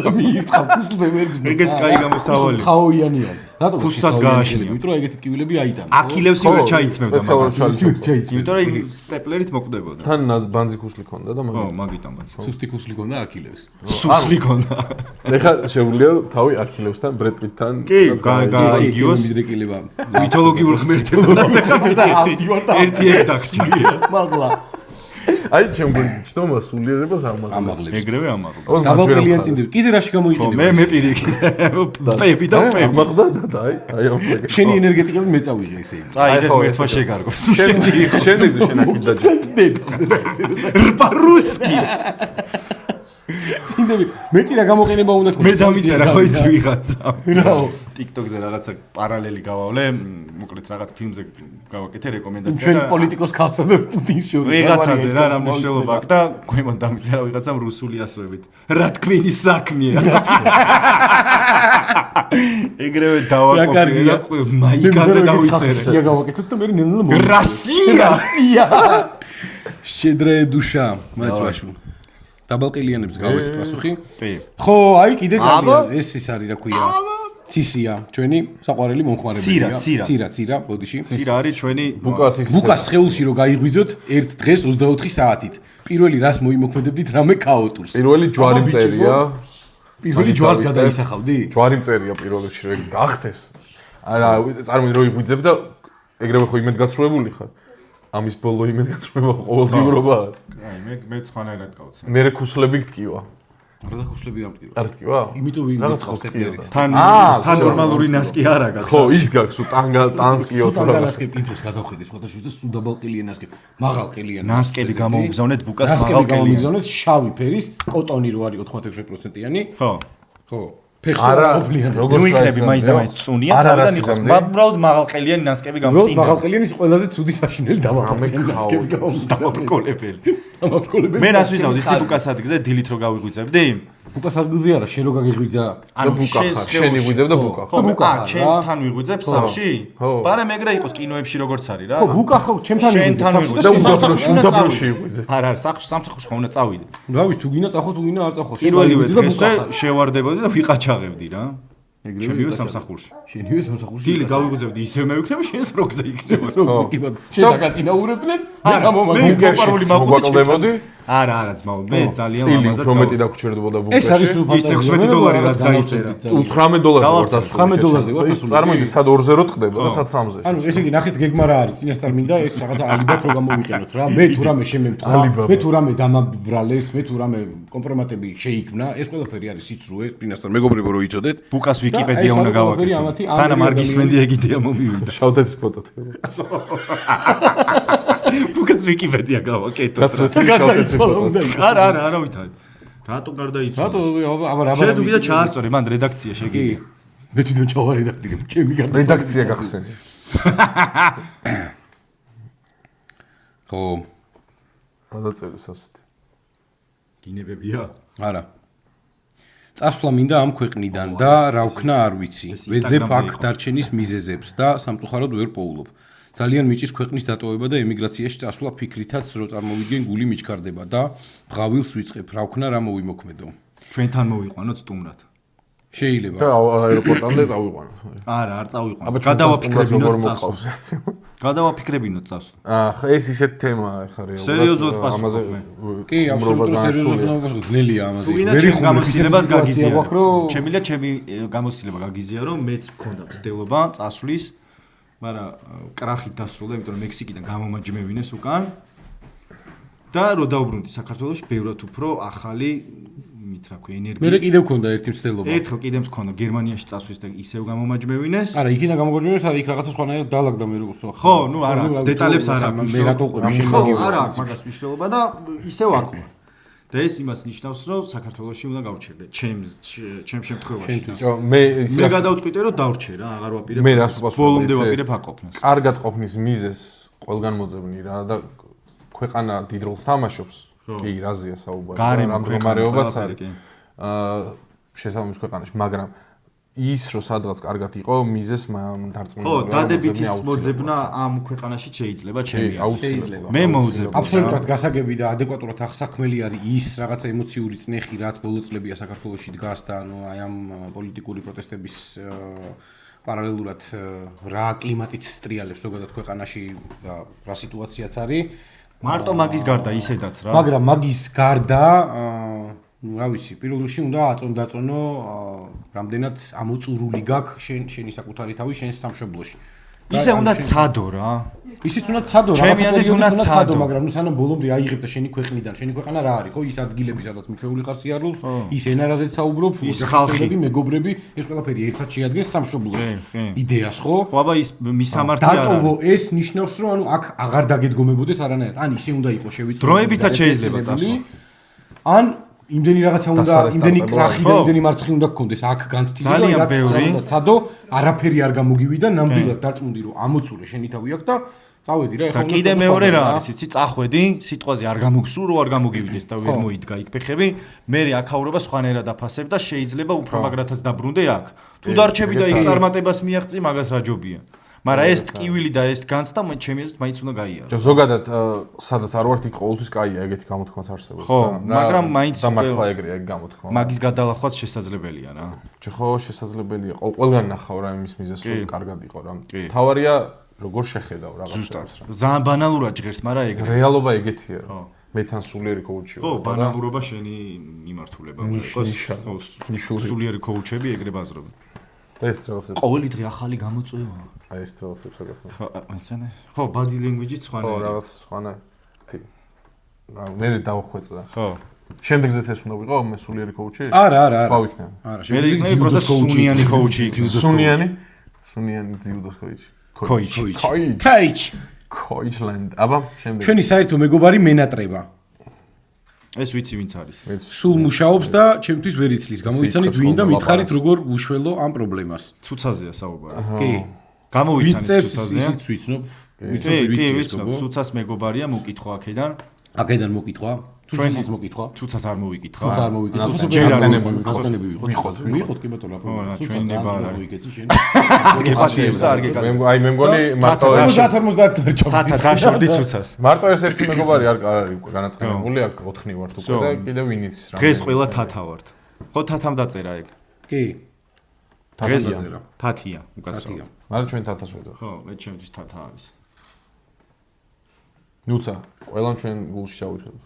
მიირცხა ფუსლზე ვერ გზნო. ეგეც კაი გამოსავალია. ხაოიანია. რატომ ფუსსაც გააშლია. იმიტომ რომ ეგეთი ტკივილები აიტანა. აქილევსი ვერ ჩაიცმევდა მაგას. ჩაიცმევდა. იმიტომ რომ სტეპლერით მოკვდებოდა. თან ბანძი ხუსლი ქონდა და ხო, მაგით. მაგიტომაც. სუსტი ხუსლი ქონდა აქილევს. სუსლი ქონდა. ეხლა შეგვიძლია თავი აქილევსთან, ბრედ პიტთან კი, გაიგიოს მიდრეკილება. მითოლოგიურ ღმერთებთან ეხლა ერთი ეგ დაგჭირია. მაღლა. აი ჩემ გიჩნობა სულიერებას ამაღლებს. ეგრევე ამაღლა. დაბალყელიან წინდები. კიდე რაში გამოიყენება? მე პირიქით. პეპი და პეპი. ამაღდა და აი ამ ეგ. შენი ენერგეტიკები მე წავიღე ესე იგი. აი ეს მერთვა შეგარგოს. შენზე შენ აქ დაჯე. რპარუსკი. წინდები. მეტი რა გამოყენება უნდა ქონდეს. მე დამიწერა ხო იცი ვიღაცა. რაო. TikTok-ზე რაღაცა პარალელი გავავლე, მოკლედ რაღაც ფილმზე გავაკეთე რეკომენდაცია ჩვენ და პოლიტიკოს ხალხსა და პუტინს შორის ვიღაცაზე რა მნიშვნელობა აქვს და გვემონ დამიწერა ვიღაცამ რუსული ასოებით. რა თქვენი საქმეა? ეგრევე დავაკოპირე და მაიკაზე დავიწერე. რასია გავაკეთოთ და მე ნელ-ნელა რასია? შედრე დუშა მაჭვაშუ. დაბალყელიანებს გავესწრ პასუხი? კი. ხო, აი კიდე გამია. ეს ის არის რა ქვია? ცისია, ჩვენი საყვარელი მომხმარებელია. ცირა, ბოდიში. ცირა არის ჩვენი ბუკას სხეულში რო გაიღვიძოთ ერთ დღეს 24 საათით. პირველი რას მოიმოქმედებდით რამე ქაოტურს. პირველი ჯვარი მწერია. პირველი ჯვარს გადაისახავდი? ჯვარი მწერია პირველ რიგში რომ გახდეს. არა, წარმოიდგინე რო იღვიძებ და ეგრევე ხო იმედგაცრუებული ხარ. ამის ბოლო იმედგაცრუება ყოველდღიურობაა. აი მე სხვანაირად გავცე. მე რეკუსლები გტკივა. რა და ხუშლები ამტკივა? არ გტკივა? იმიტომ რაღაც ვიღაც სტეპლერით. თან ნორმალური ნასკი არა გაქვს. ხო, ის გაქვს ტანსკიო თუ რა. ნასკი პინტოს გადავხედე სხვადასხვა და სულ დაბალყელიან ნასკი. მაღალ ყელიან. ნასკები გამოუგზავნეთ ბუკას ნასკები მაღალ ყელიან. გამოუგზავნეთ შავი ფერის კოტონი რო არის 86%-იანი. ხო. ხო. ფეხს არ ყოფლიან. ნუ იქნები მაინც და მაინც წუნია თავიდან იყოს. უბრალოდ მაღალყელიანი ნასკები გამწინდა. უბრალოდ მაღალყელიანი ყველაზე ცუდი საშინელი დამაყრდნიანი ნასკები დამაბკოლებელი. დამაბკოლებელი. მე რას ვიზავდი სიბუკას ადგილზე დილით რო გავიგვიძებდი? ბუკას ადგილზე არა, შენ რო გაგიღვიძა. და ბუკა ხარ, შენი ვიძებ და ბუკა. ხო, ჩემთან ვიღვიძებ სახლში? პარა მეგრა იყოს კინოებში როგორც არის რა. ხო, ბუკა ხო, ჩემთან ვიღვიძებ და უდაბნოში იყვიძე. არა, სახლში სამსახურში ხომ უნდა წავიდე. რავის, თუ გინდა წახო, თუ გინდა არ წახო. პირველივე დღესვე შევარდებოდი და ვიყაჩაღებდი რა. შენივე სამსახურში. შენივე სამსახურში. დილით გავიგვიძებდი, ისევ მე ვიქნები შენს როგზე იქნება. შენ დაგაწინაურებდნენ? მე გამომაგდებული მაყურებოდი? არა, ძმაო, მე ძალიან ლამაზად. ლამაზად. უფრო მეტი დაგვრჩერდებოდა ბუკაში. ეს არის სულ ფანტაზია. $16 რაც დაიწერა. $19 ვარ დასული. $19 ვარ დასული. წარმოიდგინე, სად 2-ზე რო ტყდება და სად 3-ზე. ანუ ესე იგი ნახეთ გეგმა რა არის? წინასწარ მინდა ეს რაღაცა ალიბად რო გამოვიყენოთ რა. მე თუ რამე შემემთხვა, მე თუ რამე დამაბრალეს, მე თუ რამე კომპრომატები შეიქმნა, ეს ყველაფერი არის სიცრუე, წინასწარ მეგობრებო რო იცოდეთ. ბუკას ვიკიპედია უნდა გავაკეთო. სანამ არგის მენდი ეგიდეა მომივიდა. შავ-თეთრი ფოტოთი. ბუკას ვიკიპედია გავაკეთო. არა ვითარი. რატო გარდაიცვალე? რატო აბა შენ თუ გიდა ჩაასწორე მან რედაქცია შეგიძლია. მე თვითონ ჩავარედაქტირებ, ჩემი გარდა. რედაქცია გახსენე. ხო. რა დაწერეს ასეთი? გინებებია? არა. წასვლა მინდა ამ ქვეყნიდან და რა ვქნა არ ვიცი. ვეძებ აქ დარჩენის მიზეზებს და სამწუხაროდ ვერ პოულობ. ძალიან მიჭირს ქვეყნის დატოვება და ემიგრაციაში წასვლა ფიქრითაც რო წარმოვიდგენ გული მიჩქარდება და ბღავილს ვიწყებ. რა ვქნა რა მოვიმოქმედო. ჩვენთან მოვიყვანოთ სტუმრად. შეიძლება. და აეროპორტამდე წავიყვანო. არა, არ წავიყვანო. გადავაფიქრებინოთ წასვლა. გადავაფიქრებინოთ წასვლა. ეს ისეთი თემაა ხა რეალურად. სერიოზულად პასუხობ. კი, აბსოლუტურად სერიოზულად პასუხობ. ძნელია ამაზე. ვერი გამოცდილებას გაგიზია. ჩემილა ჩემი გამოცდილება გაგიზია, რომ მეც მქონდა მცდელობა წასვლის, მაგრამ კრახით დასრულდა, იმიტომ რომ მექსიკიდან გამომაჯმევინეს უკან. და რო დაუბრუნდი საქართველოში, ბევრად უფრო ახალი მით რა ქვია ენერგია. მე კიდევ მქონდა ერთი მცდელობა. ერთხელ კიდევ მქონდა გერმანიაში წასვლის და ისევ გამომაჯმევინეს. არა, იქიდან გამომაჯმევინეს, არა, იქ რაღაცა სხვანაირად დაალაგდა მე როგორც ვთქვა. ხო, ნუ არა, დეტალებს არა, მე რატო ყვები შენ ხო, არა, მაგას მნიშვნელობა და ისევ არ ყვა. და ეს იმას ნიშნავს, რომ საქართველოში უნდა გავჩერდე ჩემ შემთხვევაში. მე გადავწყვიტე, რომ დავრჩე რა, აღარ ვაპირებ. მე რას უპასუხებ? ბოლომდე ვაპირებ აყოფნას. კარგად ყოფნის მიზეს ყველგან მოძებნი რა და ქვეყანა დიდ როლს თამაშობს. კი, რაზეა საუბარი. რა მდგომარეობაც არის. შესაბამის ქვეყანაში, მაგრამ ის რო სადღაც კარგად იყო, მიზეს დარწმუნებული. ხო, დადებითის მოძებნა ამ ქვეყანაში შეიძლება ჩემი აუცილებლად. მე მოვუძებ. აბსოლუტურად გასაგები და ადეკვატურად ახსაქმელი არის ის რაღაცა ემოციური წნეხი, რაც ბოლო წლებია საქართველოში დგას და ანუ აი ამ პოლიტიკური პროტესტების პარალელურად რა კლიმატიც ტრიალებს ზოგადად ქვეყანაში და რა სიტუაციაც არის. მარტო მაგის გარდა ისედაც რა. მაგრამ მაგის გარდა ну, რა ვიცი, პირველ რიგში უნდა აწონდაწონო რამდენად ამოწურული გაქვს შენი საკუთარი თავი შენს სამშობლოში. ისე უნდა ცადო რა. ისიც უნდა ცადო, ჩემი აზრით უნდა ცადო, მაგრამ ნუ სანამ ბოლომდე აიღებ და შენი ქვეყნიდან, შენი ქვეყანა რა არის, ხო? ის ადგილები, სადაც მიშვეული ხარ სიარულს, ის ენარაზეც საუბრობ, ის ხალხები, მეგობრები, ეს ყველაფერი ერთად შეადგენს სამშობლოს იდეას, ხო? ხო, აბა ის მისამართი არ არის. დატოვო ეს ნიშნავს, რომ ანუ აქ აღარ დაგედგომებოდეს არანაირად. ან ისე უნდა იყოს შევიწრო. დროებითაც შეიძლება წასვლა. ან იმდენი რაღაცა უნდა, იმდენი კრახი და იმდენი მარცხი უნდა გქონდეს აქ განცდილი და რაც ცადო, არაფერი არ გამოგივიდა, ნამდვილად დარწმუნდი რომ ამოწურე შენი თავი აქ და წავედი რა, ეხლა და კიდე მეორე რა არის, იცი, წახვედი, სიტყვაზე არ გამოგსურო, არ გამოგივიდეს და ვერ მოიდგა იქ ფეხები, მე აქაურობა სხვანაირად აფასებ და შეიძლება უფრო მაგრათაც დაბრუნდე აქ. თუ დარჩები და იქ წარმატებას მიაღწი, მაგას რა ჯობია. მაგრამ ეს ტკივილი და ეს განცდა ჩემი აზრით მაინც უნდა გაიარო. ზოგადად სადაც არ ვართ იქ ყოველთვის კაია ეგეთი გამოთქმაც არსებობს. ხო, მაგრამ მაინც დამართვა ეგრეა ეგ გამოთქმა. მაგის გადალახვაც შესაძლებელია რა. ხო, შესაძლებელია. ყველგან ნახავ რა იმის მიზეზს რომ კარგად იყო რა. თავარია როგორ შეხედავ რაღაცას რა. ძალიან ბანალურად ჟღერს, მაგრამ ეგრე. რეალობა ეგეთია. მე თან სულიერი კოუჩი ვარ. ხო, ბანალურობა შენი მიმართულება. ხო, სულიერი კოუჩები ეგრე ბაზრობენ. ეს რაღაცა ყოველი დღე ახალი გამოწვევა. აი ეს რაღაცებს აკეთებ. ხო, მიცანე. ხო, body language-იც სხვანაირია. ხო, რაღაც სხვანა. აი. მე დავხვეწდა. ხო. შემდეგზეც ეს უნდა ვიყო მე სულიერი კოუჩი? არა. სხვა ვიქნა. არა, მე იქნები პროტა სუნიანი კოუჩი. სუნიანი ძიუდოს კოუჩი. კოიჩ. კოიჩლენდ. აბა, შემდეგ. ჩვენი საერთო მეგობარი მენატრება. ეს ვიცი ვინც არის. სულ მუშაობს და ჩემთვის ვერ იცლის. გამოვიცანით ვინ და მითხარით როგორ უშველო ამ პრობლემას. ცუცაზეა საუბარი. კი. გამოვიცანით ცუცაზე. ისიც ვიცნობ. კი, ვიცნობ. ცუცას მეგობარია მოკითხო აქედან. აქედან მოკითხვა. ჩვენს მოკითხვა. ცუცას არ მოვიკითხა. ცუცას არ მოვიკითხა. ჯერ არ გასტანები ვიყოთ. ვიყოთ კი ბატონო. ჩვენ ნება არ მოიგეცი შენ. გიხატიებს და არ გეკადა. აი მე მგონი მარტო 50-50 დარჩა. თათა დაშორდი ცუცას. მარტო ერთ-ერთი მეგობარი არ არის განაწყენებული აქ 4 ვართ უკვე და კიდევ ვინ იცის რა. დღეს ყველა თათა ვართ. ხო თათამ დაწერა ეგ. კი. დღეს დაწერა. თათია უკაცრავად. მაგრამ ჩვენ თათას ვეძახ. ხო, მე ჩემთვის თათა არის. ნუცა, ყველამ ჩვენ გულში ჩავიხედოთ.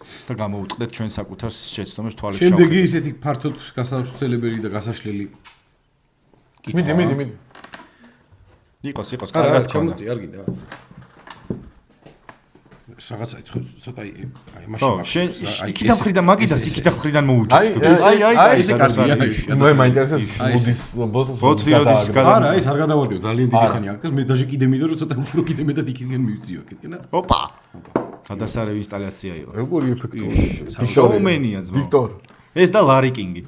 და გამოუტყდეთ ჩვენ საკუთარ შეცდომებს თვალებს შემდეგი ისეთი ფართოდ გასავრცელებელი და გასაშლელი მიდი. იყოს, კარგად ქონდა. არ გინდა. რაღაცა ცოტა აი ხო, მაშინ შენ იქიდან ხრიდან მაგიდას იქიდან ხრიდან მოუჭით. ესე კარგია. მე მაინტერესებს მოდის ბოთრიოდის არა, ეს არ გადავარდიო, ძალიან დიდი ხანი აქ და მე დაჟე კიდე მიდო რომ ცოტა უფრო კიდე მეტად იქიდან მივწიო აქეთკენა. ოპა. გადასარევი ინსტალაცია იყო. როგორი ეფექტური. შოუმენია ძმა. ვიქტორ. ეს და ლარი კინგი.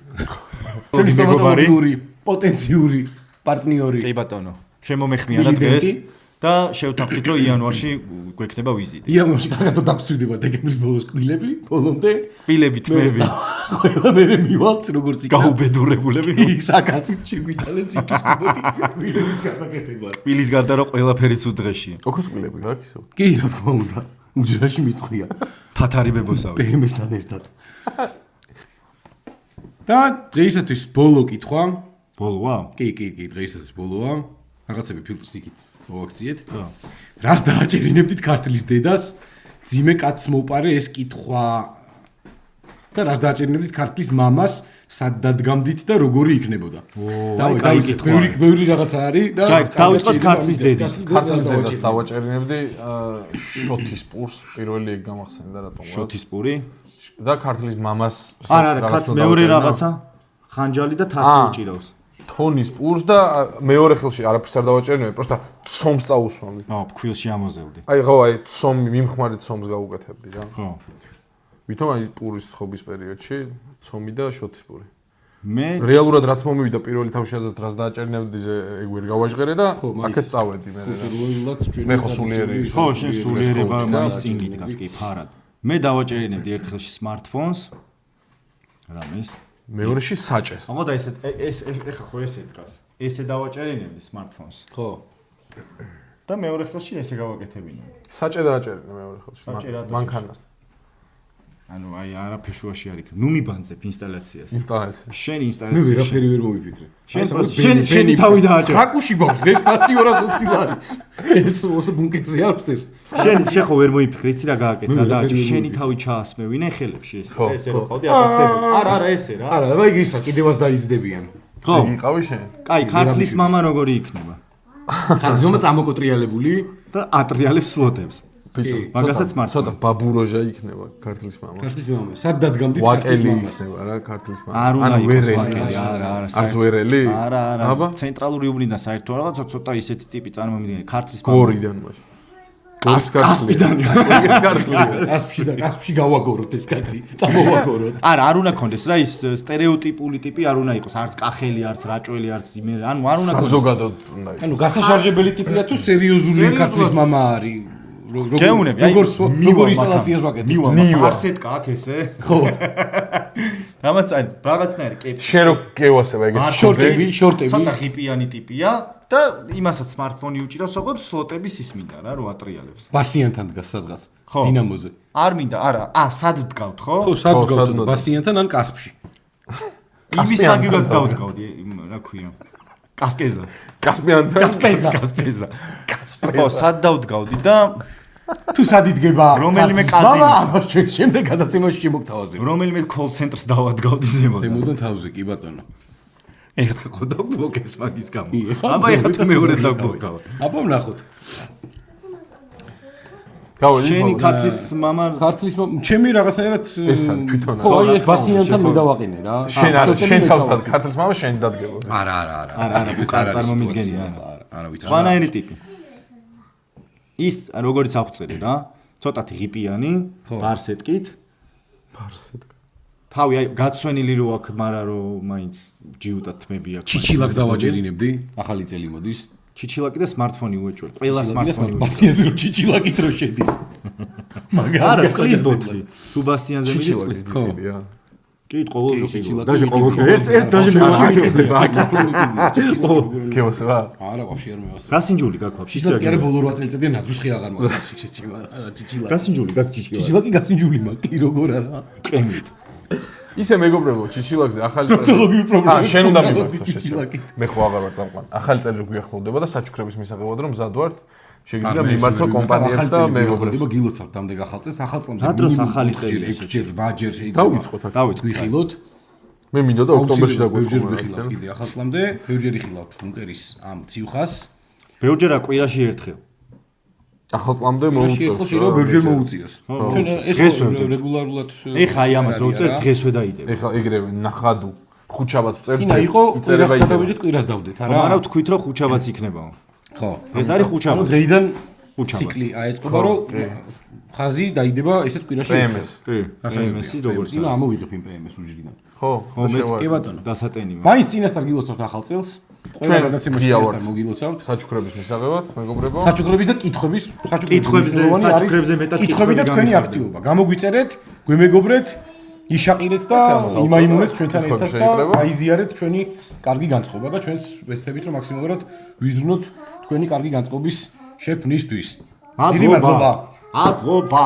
ჩემი მეგობარი, პოტენციური პარტნიორი. კი ბატონო. შემომეხმიანა დღეს და შევთანხმდით რომ იანვარში გვექნება ვიზიტი. იანვარში კარგად დავწვიდება დეკემბრის ბოლოს კბილები, ბოლომდე კბილები თმები. ყველა მერე მივალთ როგორც იქ გაუბედურებულები. საკაცით შეგვიტანეთ იქისმოდი კბილების გასაკეთებლად. კბილის გარდა რომ ყველაფერიც უდღეშია. ოქროს კბილები რა ისო? კი რა თქმა უნდა. უჯრაში მიწყია. თათარი ბებოსავი. ბემესთან ერთად. და დღეისათვის ბოლო კითხვა. ბოლოა? კი, დღეისათვის ბოლოა. რაღაცები ფილტრს იქით მოვაქციეთ. რას დააჭერინებდით ქართლის დედას? ძიმე კაცს მოუპარე ეს კითხვა. და რას დააჭერინებდით ქართლის მამას? სად დადგამდით და როგორი იქნებოდა? კაი კითხვა. ბევრი რაღაცა არის და დავიწყოთ ქართლის დედით. ქართლის დედას დავაჭერინებდი შოთის პურს პირველი ეგ გამახსენდა რატომ? შოთის პური? და ქართლის მამას არა, მეორე რაღაცა ხანჯალი და თასი უჭირავს. თონის პურს და მეორე ხელში არაფერს არ დავაჭერინებდი, просто ცომს წაუსვამდი. ფქვილში ამოზევდი. აი ხო, აი ცომი მიმხმარი ცომს გავუკეთებდი რა. ხო. ვითომ აი პურის ხობის პერიოდში ცომი და შოთის პური. მე რეალურად რაც მომივიდა პირველი თავშიაზეთ რას დააჭერინებდი ეგ ვერ გავაჟღერე და აქეთ წავედი მე. მე ხო სულიერი. ხო, შენ სულიერება მაინც წინ გიდგას კი ფარად. მე დავაჭერინებდი ერთ ხელში smartphones. რამის? მეორეში საჭეს. ამოდა ეს ეხა ხო ესე დგას. ესე დავაჭერინებდი smartphones. ხო. და მეორე ხელში ესე გავაკეთებინე. საჭე დააჭერინე მეორე ხელში. მანქანას. ანუ აი არაფეშუაში არ იქნება. ნუ მიბანძებ ინსტალაციას. შენ მე ინსტალაციაში. ვერაფერი ვერ მოვიფიქრე. შენი თავი დააჭერე. რაკუში გვაქვს დღეს 520 ლარი. ეს ბუნკერზე არ ფსერს. შენ ხო ვერ მოიფიქრე, იცი რა გააკეთე რა დააჭერე. შენი თავი ჩაასმევინე ხელებში ეს. ესე რო ყავდი აკაცები. არა ესე რა. არა, მაგ ისა კიდევაც დაიზრდებიან. ხო. იყავი შენ? კაი, ქართლის მამა როგორი იქნება? ქართლის მამა წამოკოტრიალებული და ატრიალებს სლოტებს. ბიჭო, მაგასაც მართლა. ცოტა ბაბუროჟა იქნება ქართლის მამა. ქართლის მამა. სად დადგამდით ქართლის მამას? იქნება რა ქართლის მამა. არ უნდა იყოს ვერელი. ვაკელი, არა. არც ვერელი? არა. ცენტრალური უბნიდან საერთო რაღაცა ცოტა ისეთი ტიპი წარმომიდგენელი ქართლის მამა. გორიდან მაშინ. კასპიდან. კასპში გავაგოროთ ეს კაცი. წამოვაგოროთ. არ უნდა კონდეს რა ის სტერეოტიპული ტიპი არ უნდა იყოს, არც კახელი, არც რაჭველი, არც იმერი. ანუ არ უნდა კონდეს. საზოგადოდ უნდა იყოს. ანუ გასაშარჟებელი ტიპია თუ სერიოზული ქართლის მამა არის? გეუნები, როგორ ინსტალაციას ვაკეთებ? არსეტკა აქ ესე? ხო. რამაც აი რაღაცნაირი კეპი. შენ რო გევასება ეგეთ შორტები. ცოტა ღიპიანი ტიპია და იმასაც smartphone-ი უჭირავს, ოღონდ სლოტების ის მინდა რა, რო ატრიალებს. ბასიანთან დგას სადღაც დინამოზე. არ მინდა, არა. სად დგავთ, ხო? ხო, სად დგავთ? ბასიანთან ან კასპში. იმის მაგივრად დავდგავდი, რა ქვია? კასკეზა. კასპეზა. ხო, სად დავდგავდი და თუ სად იდგება რომელიმე კაზინო. ჩვენ შემდეგ გადაცემაში შემოგთავაზებ. რომელიმე call center-ს დავადგავდი ზემოდან. ზემოდან თავზე კი ბატონო. ერთხელ ხო დაგბლოკეს მაგის გამო. აბა ეხლა თუ მეორე დაგბლოკავ. აბა ვნახოთ. შენი ქართლის მამა ჩემი რაღაცნაირად ეს არის თვითონ. ხო, აი ეს ბასიანთან მე დავაყენე რა. შენ თავსთან ქართლის მამა შენ დადგება. არა, წარმომიდგენია. არა, ვითარ. სხვანაირი ტიპი. ის როგორც აღწერე რა, ცოტათი ღიპიანი, ხო. ბარსეტკით. ბარსეტკ. თავი აი გაცვენილი რო აქ, მაგრამ რო მაინც ჯიუტად თმები აქვს. ჩიჩილაკს დავაჭერინებდი, ახალი წელი მოდის. ჩიჩილაკი და სმარტფონი უეჭველი. ყველა სმარტფონი უეჭველი. ბასიანზე რო ჩიჩილაკით რო შედის. არა, წყლის ბოთლი. თუ ბასიანზე მიდის წყლის. ხო. კი, ყოველ ჩიჩილაკი. დაჟე ყოველ ერთ დაჟე მე გეოსება? არა, ვაფშე არ მევასწრებ. გასინჯული გაქვს ჩიჩილაკი არა ბოლო 8 წელიწადია ნაძვისხი აღარ მაქვს ჩიჩილაკი. გასინჯული გაქვს ჩიჩილაკი. ჩიჩილაკი გასინჯული მაქვს, კი როგორ არა. ყემით. ისე მეგობრებო, ჩიჩილაკზე ახალი პროქტოლოგიური პრობლემა. შენ უნდა მიმართო ჩიჩილაკი. მე ხო აღარ ვარ წამყვანი. ახალი წელი რო გვიახლოვდება და საჩუქრების მისაღებად რომ მზად ვართ, შეგვიძლია მიმართო კომპანიებს და მეგობრებს. გილოცავთ ამდე ახალ წელს, ახალ წელს. რა დროს ახალი წელი? 6ჯერ, 8ჯერ შეიძლება. დავიწყოთ აქ. დავიწყოთ. გვიხილოთ. მე მინდოდა ოქტომბერში ბევრჯერ დაგვიწყო. გვიხილავთ კიდე ახალ წლამდე, ბევრჯერ იხილავთ ბუნკერის ამ ციუხას. ბევრჯერა კვირაში ერთხელ. ახალ წლამდე ხო, მოუწევს. შეიძლება ბევრჯერ მოუწიოს. ჩვენ ეს რეგულარულად ეხა აი ამას რო წერთ დღესვე დაიდებ. ეხლა ეგრევე ნახადუ ხუჩაბაც წერთ. წინა იყო იწერება კვირას იდეა. გადავიდეთ, კვირას დავდეთ, არა? მაგრამ ვთქვით რომ ხუჩაბაც იქნებაო. ხო. ეს არის ანუ ხუჩაბაც. დღეიდან ხუჩაბაც. ციკლი აეწყობა, რომ ხაზი დაიდება ესეც კვირაში ერთხელ. PMS. კი. PMS-ი როგორც იმა არის. ამოვიღებ იმ PMS უჯრიდან. ხო, მეც კი ბატონო. დასატენი. მაინც წინასწარ გილოცავთ ახალ წელს. ყველა გადაცემაში წინასწარ მოგილოცავთ. საჩუქრების მისაღებად, მეგობრებო. საჩუქრების და კითხვების, კითხვებზე, საჩუქრებზე მეტად კითხვები და თქვენი აქტივობა. გამოგვიწერეთ, გვემეგობრეთ, იშაყირეთ და იმაიმუნეთ ჩვენთან ერთად და აიზიარეთ ჩვენი კარგი განწყობა და ჩვენს ვეცდებით რომ მაქსიმალურად ვიზრუნოთ თქვენი კარგი განწყობის შექმნისთვის. დიდი მადლობა. მადლობა.